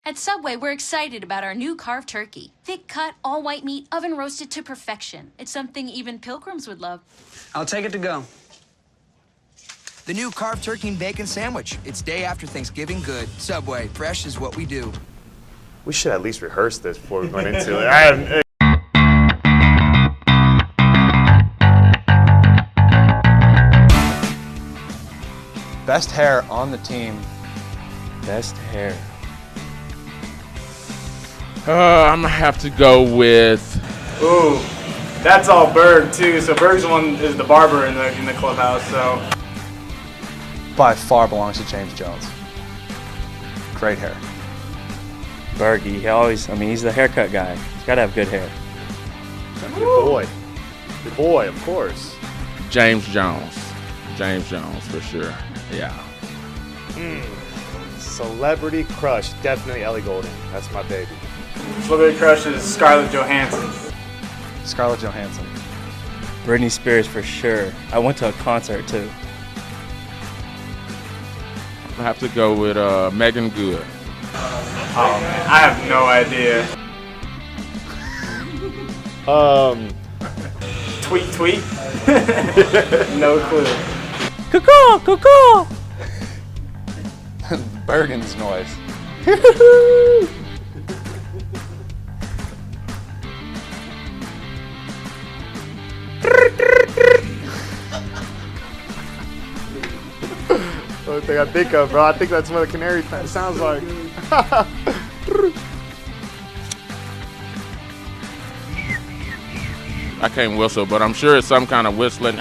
At Subway, we're excited about our new carved turkey. Thick cut, all white meat, oven roasted to perfection. It's something even pilgrims would love. I'll take it to go. The new carved turkey and bacon sandwich. It's day after Thanksgiving good. Subway, fresh is what we do. We should at least rehearse this before we went into it. Best hair on the team. Best hair. I'm gonna have to go with. Ooh, that's all Berg too. So Berg's the one is the barber in the clubhouse. So By far belongs to James Jones. Great hair. Bergie, he's the haircut guy. He's gotta have good hair. Your boy. Your boy, of course. James Jones. James Jones for sure. Yeah. Celebrity crush, definitely Ellie Goulding. That's my baby. celebrity crush is Scarlett Johansson. Scarlett Johansson. Britney Spears for sure. I went to a concert too. I have to go with Megan Good. Oh man, I have no idea. Tweet. No clue. Caw, caw. Bergin's noise. Only thing I think of, bro. I think that's what a canary sounds like. I can't whistle, but I'm sure it's some kind of whistling.